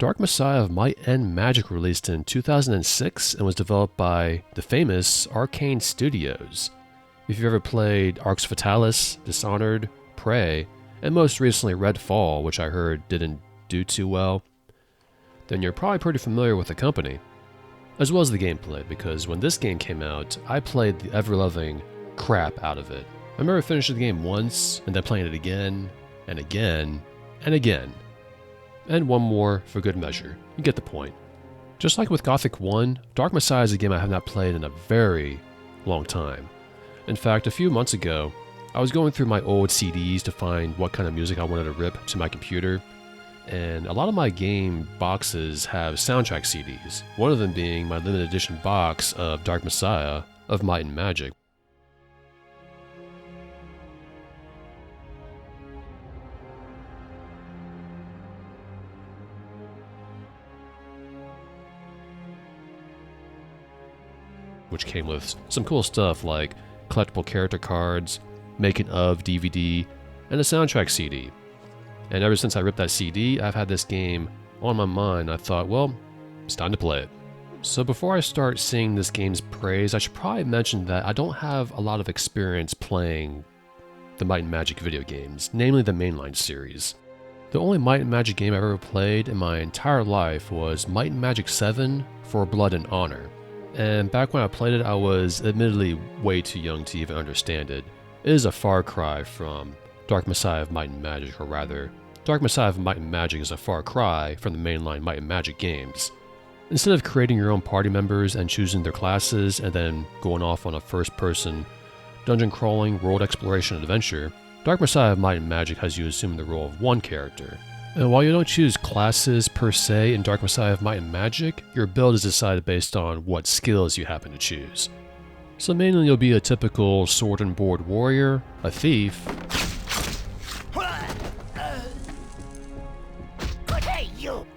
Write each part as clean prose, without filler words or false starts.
Dark Messiah of Might and Magic released in 2006 and was developed by the famous Arcane Studios. If you've ever played Arx Fatalis, Dishonored, Prey, and most recently Redfall, which I heard didn't do too well, then you're probably pretty familiar with the company, as well as the gameplay, because when this game came out, I played the ever-loving crap out of it. I remember finishing the game once, and then playing it again, and again, and again. And one more for good measure. You get the point. Just like with Gothic 1, Dark Messiah is a game I have not played in a very long time. In fact, a few months ago, I was going through my old CDs to find what kind of music I wanted to rip to my computer, and a lot of my game boxes have soundtrack CDs, one of them being my limited edition box of Dark Messiah of Might and Magic. Which came with some cool stuff like collectible character cards, making of DVD, and a soundtrack CD. And ever since I ripped that CD, I've had this game on my mind. I thought, well, it's time to play it. So before I start singing this game's praise, I should probably mention that I don't have a lot of experience playing the Might and Magic video games, namely the mainline series. The only Might and Magic game I've ever played in my entire life was Might and Magic 7 for Blood and Honor. And back when I played it, I was admittedly way too young to even understand it. It is a far cry from Dark Messiah of Might and Magic, or rather, Dark Messiah of Might and Magic is a far cry from the mainline Might and Magic games. Instead of creating your own party members and choosing their classes and then going off on a first-person dungeon crawling, world exploration adventure, Dark Messiah of Might and Magic has you assume the role of one character. And while you don't choose classes per se in Dark Messiah of Might and Magic, your build is decided based on what skills you happen to choose. So mainly you'll be a typical sword and board warrior, a thief,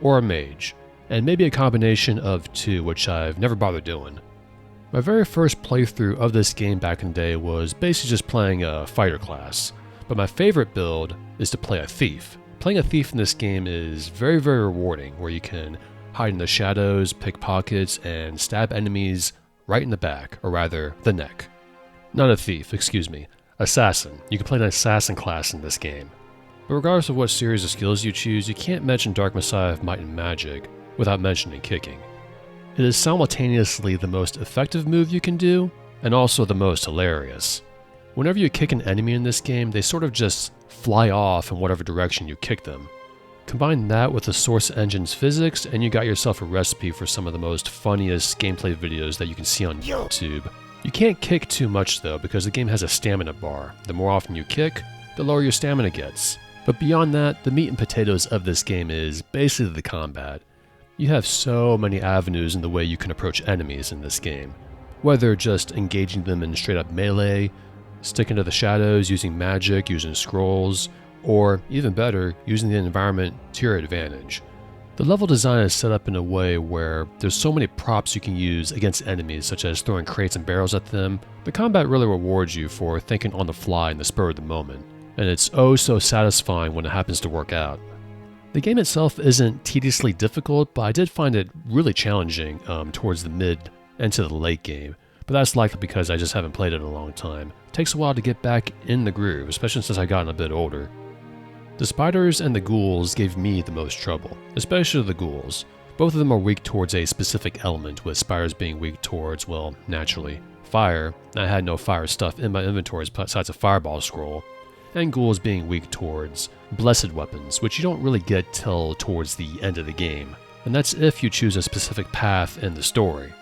or a mage, and maybe a combination of two, which I've never bothered doing. My very first playthrough of this game back in the day was basically just playing a fighter class, but my favorite build is to play a thief. Playing a thief in this game is very, very rewarding, where you can hide in the shadows, pick pockets, and stab enemies right in the back, or rather, the neck. Not a thief, excuse me. Assassin. You can play an assassin class in this game. But regardless of what series of skills you choose, you can't mention Dark Messiah of Might and Magic without mentioning kicking. It is simultaneously the most effective move you can do, and also the most hilarious. Whenever you kick an enemy in this game, they sort of just fly off in whatever direction you kick them. Combine that with the Source Engine's physics, and you got yourself a recipe for some of the most funniest gameplay videos that you can see on YouTube. You can't kick too much though, because the game has a stamina bar. The more often you kick, the lower your stamina gets. But beyond that, the meat and potatoes of this game is basically the combat. You have so many avenues in the way you can approach enemies in this game. Whether just engaging them in straight up melee, sticking to the shadows, using magic, using scrolls, or even better, using the environment to your advantage. The level design is set up in a way where there's so many props you can use against enemies, such as throwing crates and barrels at them. The combat really rewards you for thinking on the fly in the spur of the moment, and it's oh so satisfying when it happens to work out. The game itself isn't tediously difficult, but I did find it really challenging towards the mid and to the late game. But that's likely because I just haven't played it in a long time. It takes a while to get back in the groove, especially since I've gotten a bit older. The spiders and the ghouls gave me the most trouble, especially the ghouls. Both of them are weak towards a specific element, with spiders being weak towards, well, naturally, fire. I had no fire stuff in my inventories besides a fireball scroll, and ghouls being weak towards blessed weapons, which you don't really get till towards the end of the game, and that's if you choose a specific path in the story.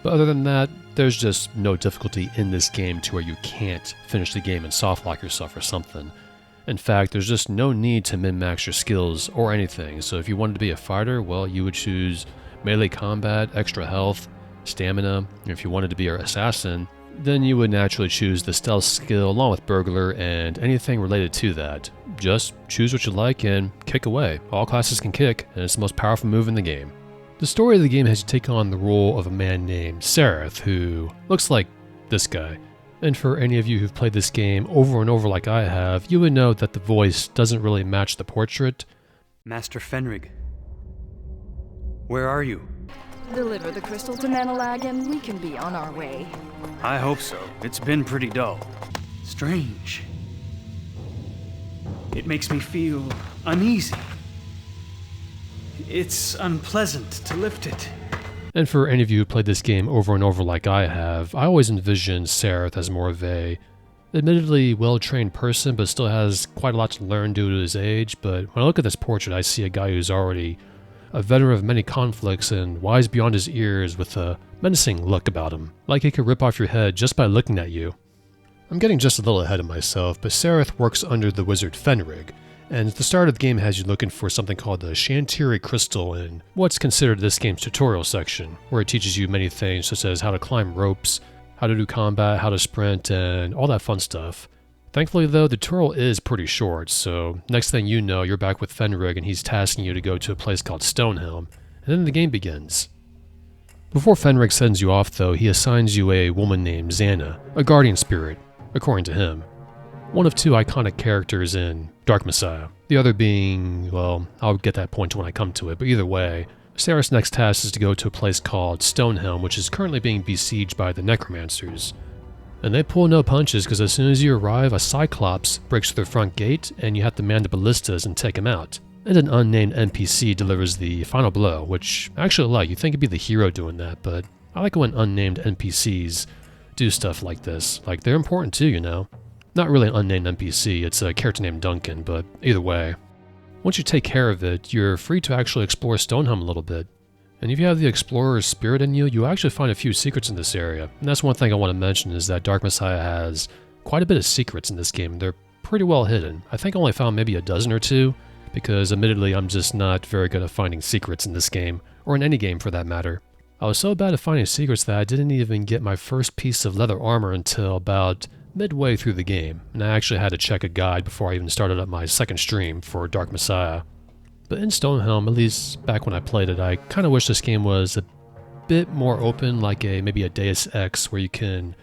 But other than that, there's just no difficulty in this game to where you can't finish the game and softlock yourself or something. In fact, there's just no need to min-max your skills or anything, so if you wanted to be a fighter, well, you would choose melee combat, extra health, stamina, and if you wanted to be an assassin, then you would naturally choose the stealth skill along with burglar and anything related to that. Just choose what you like and kick away. All classes can kick, and it's the most powerful move in the game. The story of the game has you take on the role of a man named Sereth, who looks like this guy. And for any of you who've played this game over and over like I have, you would know that the voice doesn't really match the portrait. Master Fenrig, Where are you? Deliver the crystal to Manalag and we can be on our way. I hope so. It's been pretty dull. Strange. It makes me feel uneasy. It's unpleasant to lift it. And for any of you who played this game over and over like I have, I always envisioned Sareth as more of a admittedly well-trained person, but still has quite a lot to learn due to his age. But when I look at this portrait, I see a guy who's already a veteran of many conflicts and wise beyond his ears with a menacing look about him, like he could rip off your head just by looking at you. I'm getting just a little ahead of myself, but Sareth works under the wizard Fenrig, and at the start of the game has you looking for something called the Shantiri Crystal in what's considered this game's tutorial section, where it teaches you many things such as how to climb ropes, how to do combat, how to sprint, and all that fun stuff. Thankfully though, the tutorial is pretty short, so next thing you know, you're back with Fenrig and he's tasking you to go to a place called Stonehelm, and then the game begins. Before Fenrig sends you off though, he assigns you a woman named Xana, a guardian spirit, according to him. One of two iconic characters in Dark Messiah, the other being, well, I'll get that point when I come to it, but either way, Sareth's next task is to go to a place called Stonehelm, which is currently being besieged by the Necromancers. And they pull no punches because as soon as you arrive, a Cyclops breaks through the front gate and you have to man the ballistas and take him out. And an unnamed NPC delivers the final blow, which I actually like. You think it'd be the hero doing that, but I like it when unnamed NPCs do stuff like this. Like, they're important too, you know. Not really an unnamed NPC, it's a character named Duncan, but either way. Once you take care of it, you're free to actually explore Stonehelm a little bit. And if you have the explorer's spirit in you, you actually find a few secrets in this area. And that's one thing I want to mention is that Dark Messiah has quite a bit of secrets in this game. They're pretty well hidden. I think I only found maybe a dozen or two, because admittedly I'm just not very good at finding secrets in this game, or in any game for that matter. I was so bad at finding secrets that I didn't even get my first piece of leather armor until about midway through the game, and I actually had to check a guide before I even started up my second stream for Dark Messiah. But in Stonehelm, at least back when I played it, I kind of wish this game was a bit more open, like maybe a Deus Ex, where you can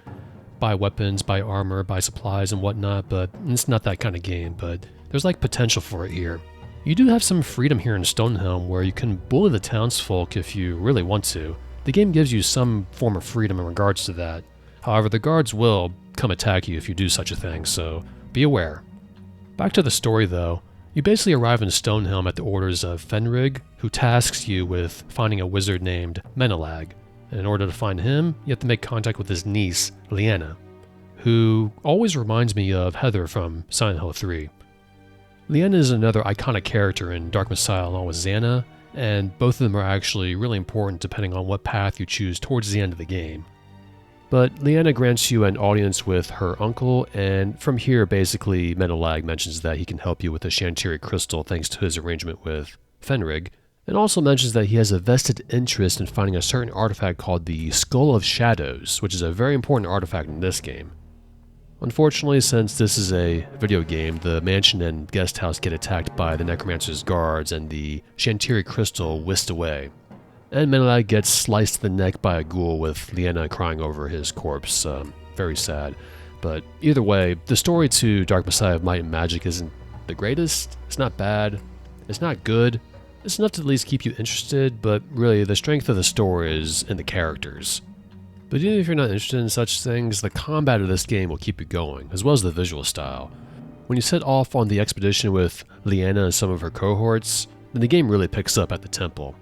buy weapons, buy armor, buy supplies and whatnot, but it's not that kind of game, but there's like potential for it here. You do have some freedom here in Stonehelm where you can bully the townsfolk if you really want to. The game gives you some form of freedom in regards to that. However, the guards will come attack you if you do such a thing, so be aware. Back to the story though. You basically arrive in Stonehelm at the orders of Fenrig, who tasks you with finding a wizard named Manalag. And in order to find him, you have to make contact with his niece, Leanna, who always reminds me of Heather from Silent Hill 3. Leanna is another iconic character in Dark Messiah along with Xana, and both of them are actually really important depending on what path you choose towards the end of the game. But Leanna grants you an audience with her uncle, and from here basically Manalag mentions that he can help you with the Shantiri Crystal thanks to his arrangement with Fenrig, and also mentions that he has a vested interest in finding a certain artifact called the Skull of Shadows, which is a very important artifact in this game. Unfortunately, since this is a video game, the mansion and guest house get attacked by the Necromancer's guards and the Shantiri Crystal whisked away. And Manalag gets sliced to the neck by a ghoul with Leanna crying over his corpse. Very sad. But either way, the story to Dark Messiah of Might and Magic isn't the greatest. It's not bad. It's not good. It's enough to at least keep you interested, but really the strength of the story is in the characters. But even if you're not interested in such things, the combat of this game will keep you going, as well as the visual style. When you set off on the expedition with Leanna and some of her cohorts, then the game really picks up at the temple.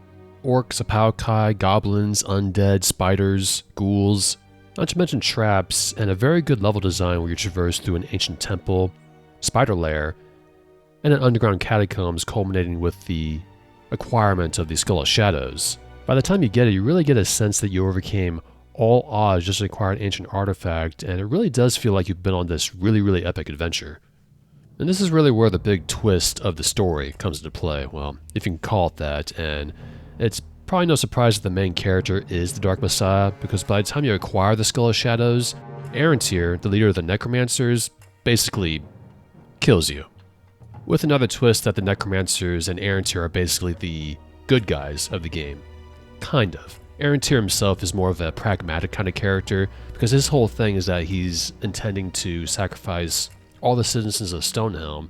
Orcs, Apaukai, goblins, undead, spiders, ghouls, not to mention traps, and a very good level design where you traverse through an ancient temple, spider lair, and an underground catacombs culminating with the acquirement of the Skull of Shadows. By the time you get it, you really get a sense that you overcame all odds just to acquire an ancient artifact, and it really does feel like you've been on this really epic adventure. And this is really where the big twist of the story comes into play, well, if you can call it that, and it's probably no surprise that the main character is the Dark Messiah, because by the time you acquire the Skull of Shadows, Arantir, the leader of the Necromancers, basically kills you. With another twist that the Necromancers and Arantir are basically the good guys of the game. Kind of. Arantir himself is more of a pragmatic kind of character, because his whole thing is that he's intending to sacrifice all the citizens of Stonehelm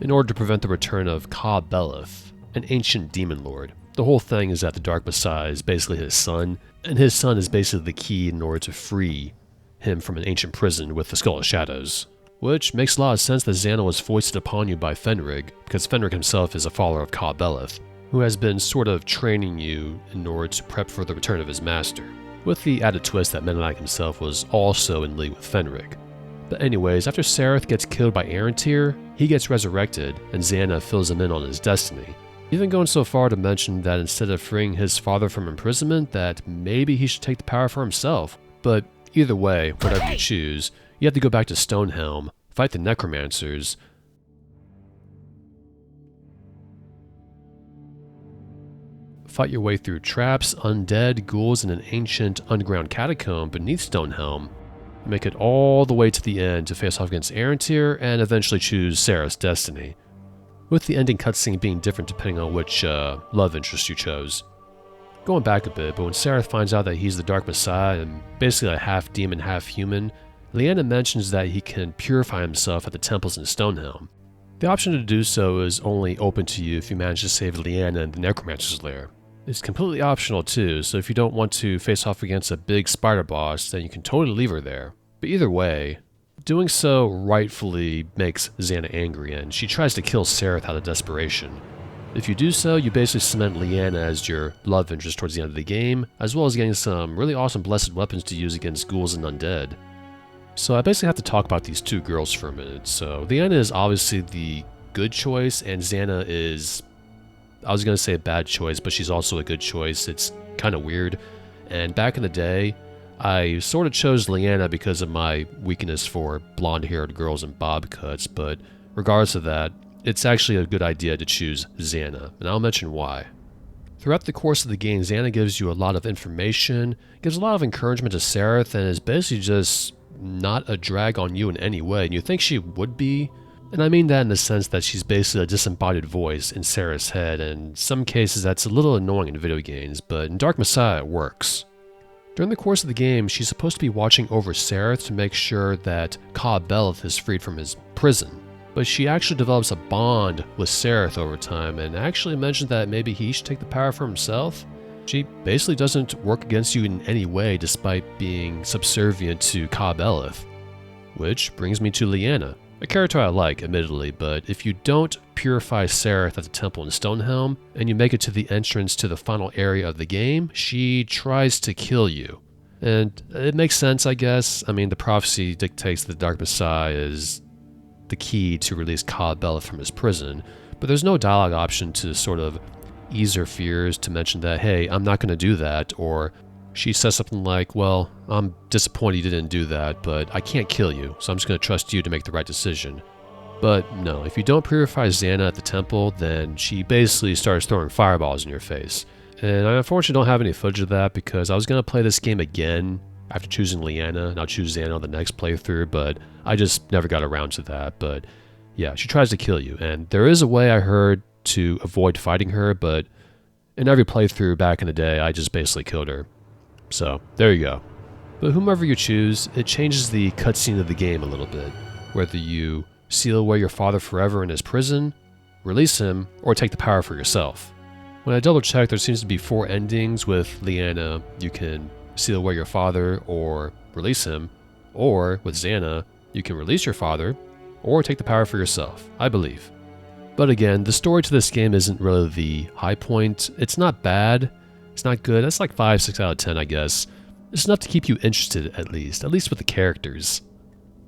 in order to prevent the return of Ka Beleth, an ancient demon lord. The whole thing is that the Dark Messiah is basically his son, and his son is basically the key in order to free him from an ancient prison with the Skull of Shadows. Which makes a lot of sense that Xana was foisted upon you by Fenrig, because Fenrig himself is a follower of Ka Beleth, who has been sort of training you in order to prep for the return of his master, with the added twist that Menelag himself was also in league with Fenrig. But anyways, after Sareth gets killed by Arantir, he gets resurrected, and Xana fills him in on his destiny, even going so far to mention that instead of freeing his father from imprisonment, that maybe he should take the power for himself. But either way, whatever you choose, you have to go back to Stonehelm, fight the Necromancers, fight your way through traps, undead, ghouls, and an ancient underground catacomb beneath Stonehelm, make it all the way to the end to face off against Arantir, and eventually choose Sareth's destiny, with the ending cutscene being different depending on which love interest you chose. Going back a bit, but when Sareth finds out that he's the Dark Messiah and basically a half demon, half human, Leanna mentions that he can purify himself at the temples in Stonehelm. The option to do so is only open to you if you manage to save Leanna in the Necromancer's lair. It's completely optional too, so if you don't want to face off against a big spider boss, then you can totally leave her there. But either way, doing so rightfully makes Xana angry, and she tries to kill Sareth out of desperation. If you do so, you basically cement Leanna as your love interest towards the end of the game, as well as getting some really awesome blessed weapons to use against ghouls and undead. So I basically have to talk about these two girls for a minute. So Leanna is obviously the good choice, and Xana is, I was going to say a bad choice, but she's also a good choice. It's kind of weird. And back in the day, I sort of chose Leanna because of my weakness for blonde-haired girls and bob cuts, but regardless of that, it's actually a good idea to choose Xana, and I'll mention why. Throughout the course of the game, Xana gives you a lot of information, gives a lot of encouragement to Sareth, and is basically just not a drag on you in any way, and you think she would be. And I mean that in the sense that she's basically a disembodied voice in Sareth's head, and in some cases that's a little annoying in video games, but in Dark Messiah it works. During the course of the game, she's supposed to be watching over Sareth to make sure that Ka Beleth is freed from his prison, but she actually develops a bond with Sareth over time, and actually mentions that maybe he should take the power for himself. She basically doesn't work against you in any way despite being subservient to Ka Beleth. Which brings me to Leanna, a character I like, admittedly, but if you don't purify Sareth at the temple in Stonehelm, and you make it to the entrance to the final area of the game, she tries to kill you. And it makes sense, I guess. I mean, the prophecy dictates that the Dark Messiah is the key to release Ka Beleth from his prison, but there's no dialogue option to sort of ease her fears, to mention that, hey, I'm not going to do that, or she says something like, well, I'm disappointed you didn't do that, but I can't kill you, so I'm just going to trust you to make the right decision. But no, if you don't purify Xana at the temple, then she basically starts throwing fireballs in your face. And I unfortunately don't have any footage of that because I was going to play this game again after choosing Leanna, and I'll choose Xana on the next playthrough, but I just never got around to that. But yeah, she tries to kill you, and there is a way I heard to avoid fighting her, but in every playthrough back in the day, I just basically killed her. So, there you go. But whomever you choose, it changes the cutscene of the game a little bit. Whether you seal away your father forever in his prison, release him, or take the power for yourself. When I double checked, there seems to be 4 endings with Leanna. You can seal away your father or release him, or with Xana, you can release your father or take the power for yourself, I believe. But again, the story to this game isn't really the high point. It's not bad. It's not good. That's like 5, 6 out of 10, I guess. It's enough to keep you interested, at least with the characters.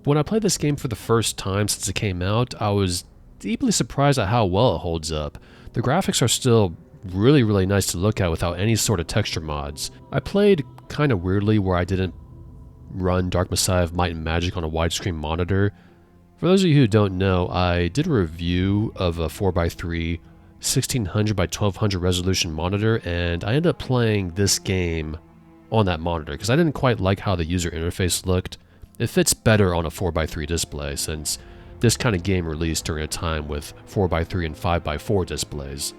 When I played this game for the first time since it came out, I was deeply surprised at how well it holds up. The graphics are still really, really nice to look at without any sort of texture mods. I played kind of weirdly where I didn't run Dark Messiah of Might and Magic on a widescreen monitor. For those of you who don't know, I did a review of a 4x3 1600 by 1200 resolution monitor, and I ended up playing this game on that monitor because I didn't quite like how the user interface looked. It fits better on a 4x3 display since this kind of game released during a time with 4x3 and 5x4 displays.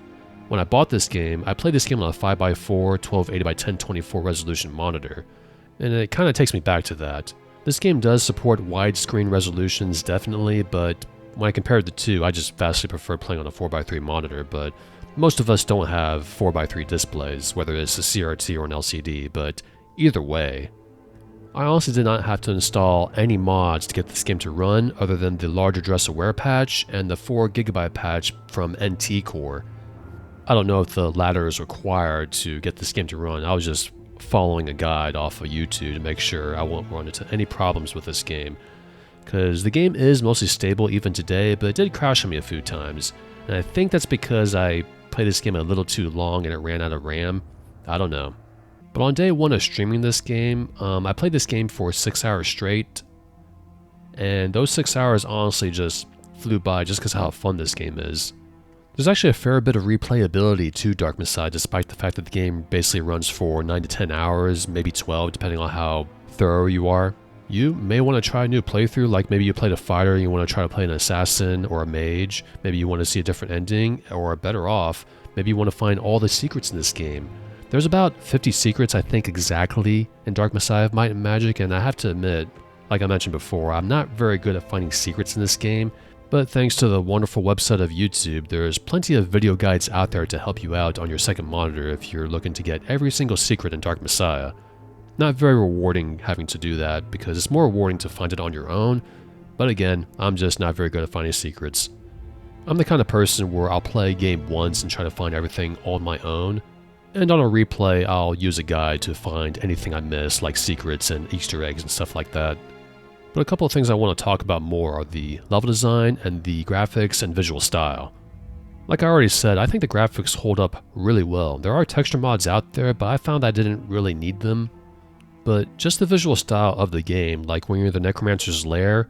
When I bought this game, I played this game on a 5x4 1280 by 1024 resolution monitor, and it kind of takes me back to that. This game does support widescreen resolutions, definitely, but when I compared the two, I just vastly prefer playing on a 4x3 monitor, but Most of us don't have 4x3 displays, whether it's a CRT or an LCD, but either way, I honestly did not have to install any mods to get this game to run other than the large address aware patch and the 4GB patch from NT Core. I don't know if the latter is required to get this game to run. I was just following a guide off of YouTube to make sure I won't run into any problems with this game. Because the game is mostly stable even today, but it did crash on me a few times. And I think that's because I played this game a little too long and it ran out of RAM. I don't know. But on day one of streaming this game, I played this game for 6 hours straight. And those 6 hours honestly just flew by just because of how fun this game is. There's actually a fair bit of replayability to Dark Messiah, despite the fact that the game basically runs for 9 to 10 hours, maybe 12, depending on how thorough you are. You may want to try a new playthrough, like maybe you played a fighter and you want to try to play an assassin or a mage. Maybe you want to see a different ending, or better off, maybe you want to find all the secrets in this game. There's about 50 secrets, I think, exactly in Dark Messiah of Might and Magic, and I have to admit, like I mentioned before, I'm not very good at finding secrets in this game. But thanks to the wonderful website of YouTube, there's plenty of video guides out there to help you out on your second monitor if you're looking to get every single secret in Dark Messiah. Not very rewarding having to do that, because it's more rewarding to find it on your own, but again, I'm just not very good at finding secrets. I'm the kind of person where I'll play a game once and try to find everything on my own, and on a replay I'll use a guide to find anything I miss, like secrets and Easter eggs and stuff like that. But a couple of things I want to talk about more are the level design and the graphics and visual style. Like I already said, I think the graphics hold up really well. There are texture mods out there, but I found I didn't really need them. But just the visual style of the game, like when you're in the Necromancer's lair,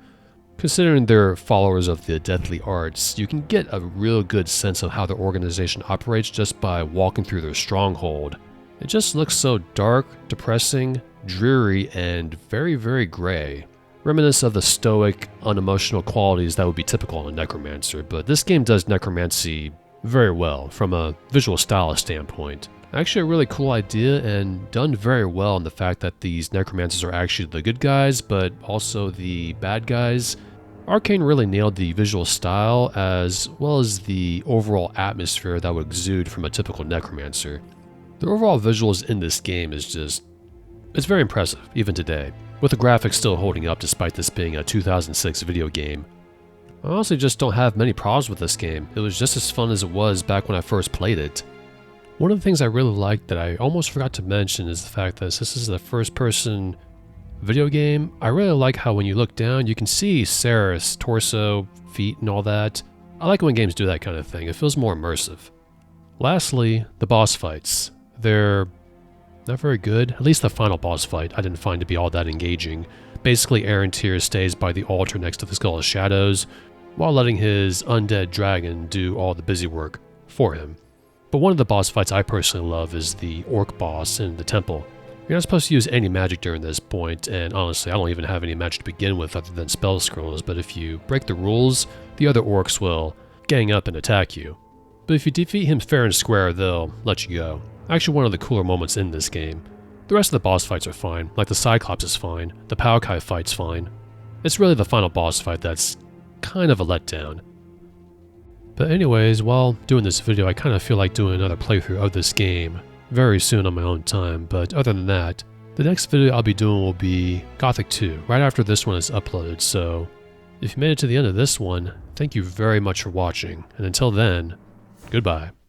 considering they're followers of the Deathly Arts, you can get a real good sense of how the organization operates just by walking through their stronghold. It just looks so dark, depressing, dreary, and very, very gray. Reminiscent of the stoic, unemotional qualities that would be typical in a Necromancer, but this game does necromancy very well from a visual style standpoint. Actually a really cool idea, and done very well in the fact that these Necromancers are actually the good guys, but also the bad guys. Arcane really nailed the visual style as well as the overall atmosphere that would exude from a typical Necromancer. The overall visuals in this game is it's very impressive, even today, with the graphics still holding up despite this being a 2006 video game. I honestly just don't have many problems with this game. It was just as fun as it was back when I first played it. One of the things I really like that I almost forgot to mention is the fact that this is the first person video game. I really like how when you look down you can see Sarah's torso, feet and all that. I like when games do that kind of thing. It feels more immersive. Lastly, the boss fights. They're not very good. At least the final boss fight I didn't find to be all that engaging. Basically Aaron Tyr stays by the altar next to the Skull of Shadows while letting his undead dragon do all the busy work for him. But one of the boss fights I personally love is the orc boss in the temple. You're not supposed to use any magic during this point, and honestly I don't even have any magic to begin with other than spell scrolls, but if you break the rules, the other orcs will gang up and attack you. But if you defeat him fair and square, they'll let you go. Actually one of the cooler moments in this game. The rest of the boss fights are fine, like the Cyclops is fine, the Palkai fight's fine. It's really the final boss fight that's kind of a letdown. But anyways, while doing this video I kind of feel like doing another playthrough of this game very soon on my own time, but other than that, the next video I'll be doing will be Gothic 2, right after this one is uploaded, so if you made it to the end of this one, thank you very much for watching, and until then, goodbye.